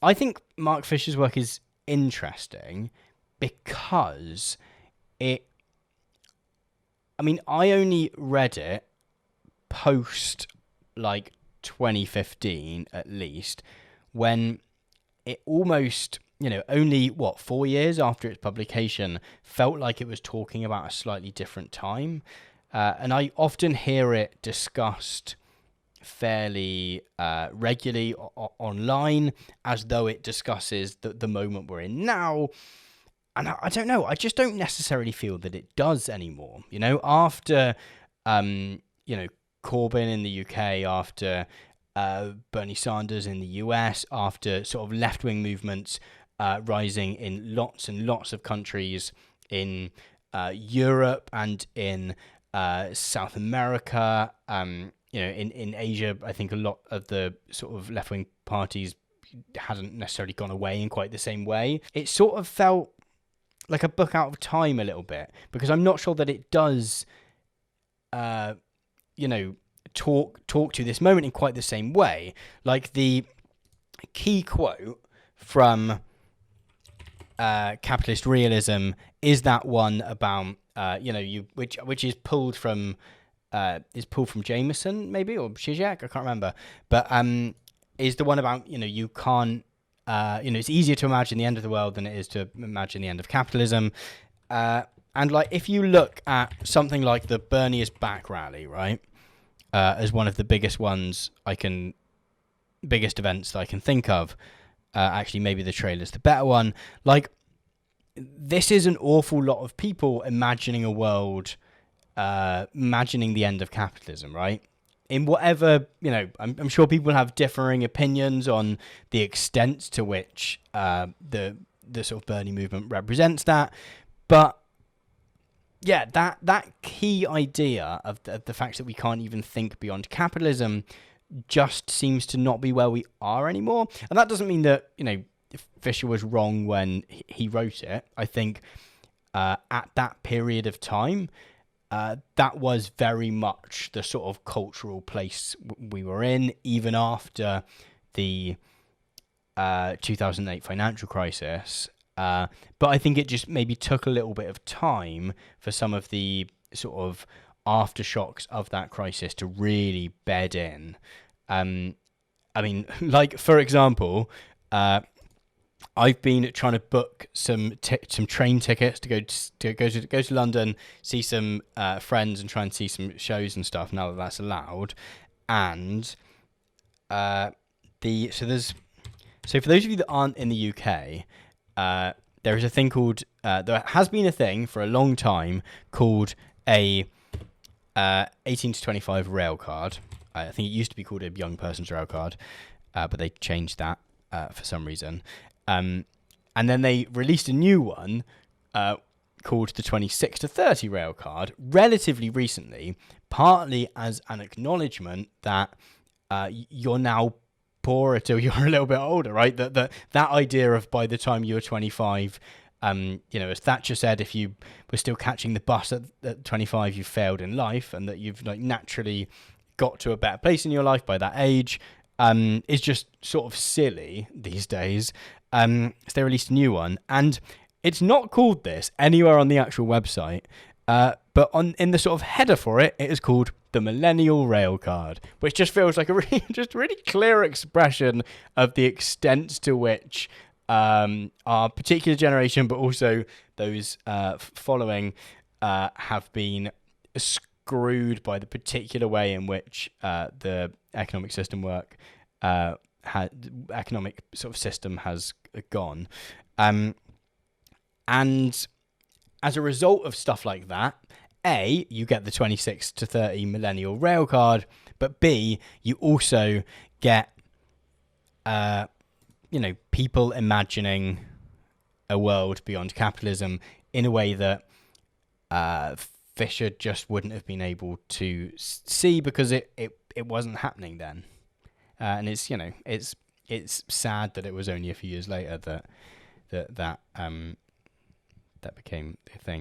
I think Mark Fisher's work is interesting because it. I mean, I only read it post like 2015 at least, when it almost, only 4 years after its publication, felt like it was talking about a slightly different time. And I often hear it discussed fairly regularly online, as though it discusses the moment we're in now. And I don't know, I just don't necessarily feel that it does anymore. After, Corbyn in the UK, after Bernie Sanders in the US, after sort of left-wing movements rising in lots and lots of countries in Europe and in South America, in Asia, I think a lot of the sort of left-wing parties hadn't necessarily gone away in quite the same way. It sort of felt like a book out of time a little bit, because I'm not sure that it does, talk to this moment in quite the same way. Like the key quote from Capitalist Realism is that one about which is pulled from Jameson maybe, or Zizek, I can't remember, but is the one about you can't. It's easier to imagine the end of the world than it is to imagine the end of capitalism. And like, if you look at something like the Bernie is back rally, right, as one of the biggest events that I can think of. Actually, maybe the trailer's the better one. Like, this is an awful lot of people imagining a world, imagining the end of capitalism, right? In whatever, I'm sure people have differing opinions on the extent to which the sort of Bernie movement represents that. But yeah, that key idea of the fact that we can't even think beyond capitalism just seems to not be where we are anymore. And that doesn't mean that, Fisher was wrong when he wrote it. I think at that period of time, that was very much the sort of cultural place we were in, even after the 2008 financial crisis. But I think it just maybe took a little bit of time for some of the sort of aftershocks of that crisis to really bed in. I mean, like, for example, I've been trying to book some train tickets to go to London, see some friends, and try and see some shows and stuff. Now that that's allowed, and so for those of you that aren't in the UK, there is a thing called there has been a thing for a long time called a 18 to 25 rail card. I think it used to be called a young person's rail card, but they changed that for some reason. And then they released a new one called the 26 to 30 rail card relatively recently, partly as an acknowledgement that you're now poorer till you're a little bit older, right? That idea of by the time you're 25, as Thatcher said, if you were still catching the bus at 25, you failed in life, and that you've like naturally got to a better place in your life by that age, is just sort of silly these days. So they released a new one, and it's not called this anywhere on the actual website, but in the sort of header for it, it is called the Millennial Rail Card, which just feels like a really clear expression of the extent to which our particular generation, but also those following, have been screwed by the particular way in which the economic system economic sort of system has gone. And as a result of stuff like that, A, you get the 26 to 30 millennial rail card, but B, you also get, people imagining a world beyond capitalism in a way that Fisher just wouldn't have been able to see because it wasn't happening then. And it's sad that it was only a few years later that became a thing.